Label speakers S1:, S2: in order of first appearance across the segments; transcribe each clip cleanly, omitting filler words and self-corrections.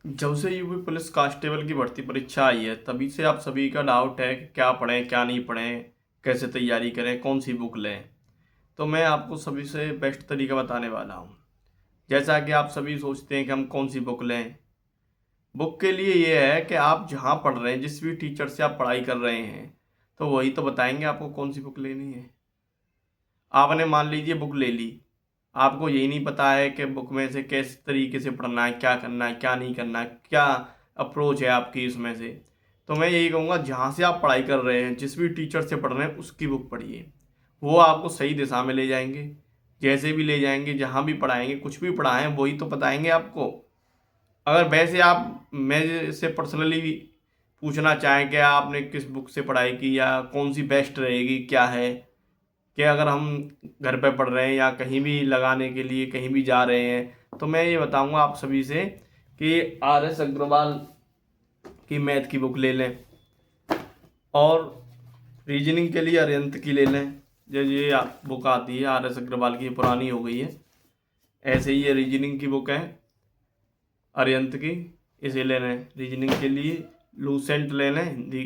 S1: जब से UP police constable की भर्ती परीक्षा आई है तभी से आप सभी का डाउट है कि क्या पढ़ें क्या नहीं पढ़ें, कैसे तैयारी करें, कौन सी बुक लें। तो मैं आपको सभी से बेस्ट तरीका बताने वाला हूँ। जैसा कि आप सभी सोचते हैं कि हम कौन सी बुक लें। बुक के लिए ये है कि आप जहाँ पढ़ रहे हैं, जिस भी टीचर से आप पढ़ाई कर रहे हैं, तो वही तो बताएंगे आपको कौन सी बुक लेनी है। आपने मान लीजिए बुक ले ली, आपको यही नहीं पता है कि बुक में से किस तरीके से पढ़ना है, क्या करना है क्या नहीं करना है, क्या अप्रोच है आपकी इसमें से। तो मैं यही कहूँगा, जहाँ से आप पढ़ाई कर रहे हैं, जिस भी टीचर से पढ़ रहे हैं, उसकी बुक पढ़िए। वो आपको सही दिशा में ले जाएंगे। जैसे भी ले जाएंगे, जहाँ भी पढ़ाएंगे, कुछ भी पढ़ाएं वही तो बताएंगे आपको। अगर वैसे आप मेरे से पर्सनली पूछना चाहें कि आपने किस बुक से पढ़ाई की या कौन सी बेस्ट रहेगी, क्या है कि अगर हम घर पे पढ़ रहे हैं या कहीं भी लगाने के लिए कहीं भी जा रहे हैं, तो मैं ये बताऊंगा आप सभी से कि आर एस अग्रवाल की मैथ की बुक ले लें, और रीजनिंग के लिए अरिहंत की ले लें। जो ये बुक आती है आर एस अग्रवाल की, पुरानी हो गई है। ऐसे ही ये रीजनिंग की बुक है अरिहंत की, इसे ले लें रीजनिंग के लिए। लूसेंट ले लें, हिंदी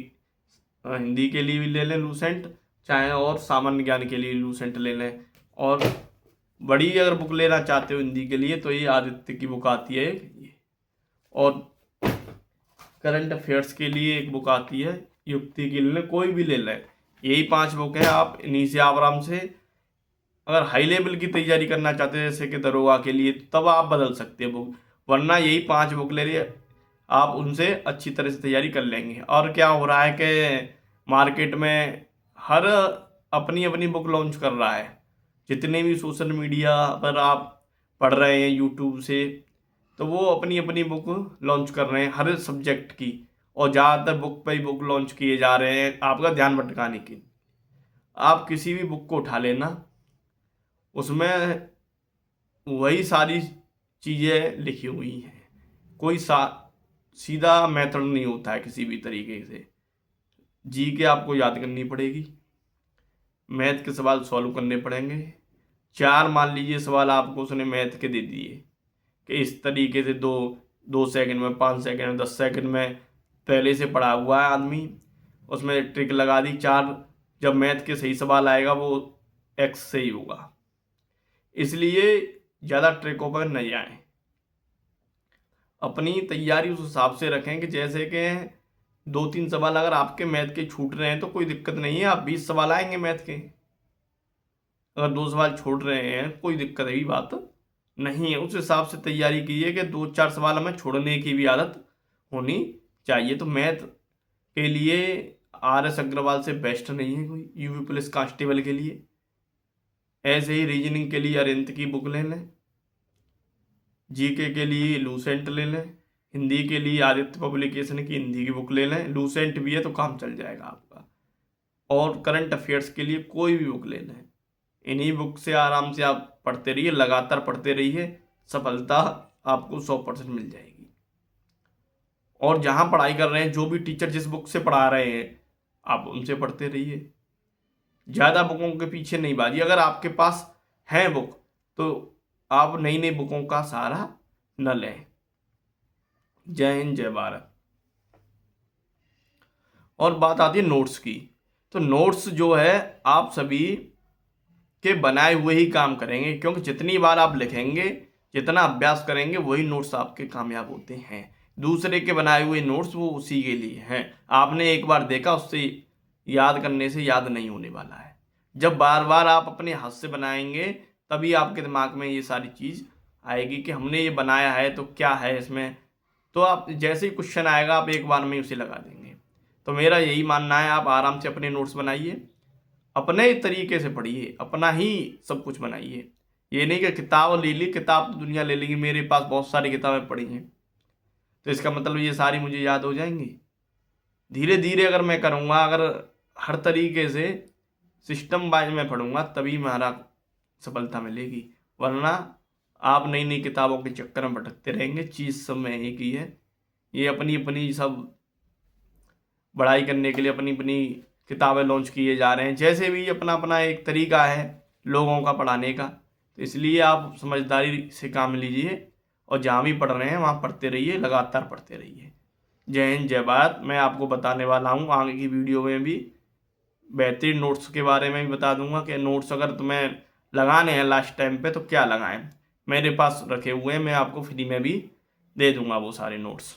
S1: हिंदी के लिए भी ले लें लूसेंट, चाहे और सामान्य ज्ञान के लिए लूसेंट ले लें। और बड़ी अगर बुक लेना चाहते हो हिंदी के लिए तो ये आदित्य की बुक आती है ये। और करंट अफेयर्स के लिए एक बुक आती है युक्ति की, ले लें, कोई भी ले लें। यही 5 बुक हैं, आप इन्हीं से आप आराम से, अगर हाई लेवल की तैयारी करना चाहते हैं जैसे कि दरोगा के लिए, तो तब आप बदल सकते हैं बुक, वरना यही 5 बुक ले लिए, आप उनसे अच्छी तरह से तैयारी कर लेंगे। और क्या हो रहा है कि मार्केट में हर अपनी अपनी बुक लॉन्च कर रहा है। जितने भी सोशल मीडिया पर आप पढ़ रहे हैं यूट्यूब से, तो वो अपनी अपनी बुक लॉन्च कर रहे हैं हर सब्जेक्ट की। और ज़्यादातर बुक पे ही बुक लॉन्च किए जा रहे हैं आपका ध्यान भटकाने की। आप किसी भी बुक को उठा लेना, उसमें वही सारी चीज़ें लिखी हुई हैं। कोई सीधा मेथड नहीं होता है किसी भी तरीके से। जी के आपको याद करनी पड़ेगी, मैथ के सवाल सॉल्व करने पड़ेंगे। 4 मान लीजिए सवाल आपको उसने मैथ के दे दिए कि इस तरीके से 2 2 सेकंड में, 5 सेकंड में, 10 सेकंड में, पहले से पढ़ा हुआ है आदमी, उसमें ट्रिक लगा दी 4। जब मैथ के सही सवाल आएगा वो एक्स से ही होगा। इसलिए ज़्यादा ट्रिकों पर नहीं आए, अपनी तैयारी उस हिसाब से रखें कि जैसे कि 2 3 सवाल अगर आपके मैथ के छूट रहे हैं तो कोई दिक्कत नहीं है, आप 20 सवाल आएंगे मैथ के। अगर 2 सवाल छोड़ रहे हैं कोई दिक्कत की बात नहीं है। उस हिसाब से तैयारी कीजिए कि 2 4 सवाल हमें छोड़ने की भी आदत होनी चाहिए। तो मैथ के लिए आर एस अग्रवाल से बेस्ट नहीं है कोई यूपी पुलिस कांस्टेबल के लिए। ऐसे ही रीजनिंग के लिए अरिहंत की बुक ले लें, जीके के लिए लूसेंट ले लें, हिंदी के लिए आदित्य पब्लिकेशन की हिंदी की बुक ले लें, लूसेंट भी है तो काम चल जाएगा आपका। और करंट अफेयर्स के लिए कोई भी बुक ले लें। इन्हीं बुक से आराम से आप पढ़ते रहिए, लगातार पढ़ते रहिए, सफलता आपको 100% मिल जाएगी। और जहाँ पढ़ाई कर रहे हैं, जो भी टीचर जिस बुक से पढ़ा रहे हैं, आप उनसे पढ़ते रहिए। ज़्यादा बुकों के पीछे नहीं भागिए। अगर आपके पास है बुक तो आप नई नई बुकों का सहारा न लें। जय हिंद, जय भारत। और बात आती है नोट्स की, तो नोट्स जो है आप सभी के बनाए हुए ही काम करेंगे, क्योंकि जितनी बार आप लिखेंगे, जितना अभ्यास करेंगे, वही नोट्स आपके कामयाब होते हैं। दूसरे के बनाए हुए नोट्स वो उसी के लिए हैं। आपने एक बार देखा, उससे याद करने से याद नहीं होने वाला है। जब बार बार आप अपने हाथ से बनाएंगे तभी आपके दिमाग में ये सारी चीज़ आएगी कि हमने ये बनाया है तो क्या है इसमें। तो आप जैसे ही क्वेश्चन आएगा आप एक बार में उसे लगा देंगे। तो मेरा यही मानना है, आप आराम से अपने नोट्स बनाइए, अपने तरीके से पढ़िए, अपना ही सब कुछ बनाइए। ये नहीं कि किताब ले ली, किताब तो दुनिया ले लेगी, मेरे पास बहुत सारी किताबें पढ़ी हैं तो इसका मतलब ये सारी मुझे याद हो जाएंगी। धीरे धीरे अगर मैं करूँगा, अगर हर तरीके से सिस्टम वाइज में पढ़ूंगा, तभी हमारा सफलता मिलेगी। वरना आप नई नई किताबों के चक्कर में भटकते रहेंगे। चीज़ सब में एक ही है, ये अपनी अपनी सब पढ़ाई करने के लिए अपनी अपनी किताबें लॉन्च किए जा रहे हैं। जैसे भी अपना अपना एक तरीका है लोगों का पढ़ाने का, तो इसलिए आप समझदारी से काम लीजिए और जहाँ भी पढ़ रहे हैं वहाँ पढ़ते रहिए, लगातार पढ़ते रहिए। जय हिंद, जय भारत। मैं आपको बताने वाला हूँ आगे की वीडियो में भी बेहतरीन नोट्स के बारे में भी बता दूंगा कि नोट्स अगर तुम्हें लगाने हैं लास्ट टाइम पे तो क्या लगाएं। मेरे पास रखे हुए हैं, मैं आपको फ्री में भी दे दूंगा वो सारे नोट्स।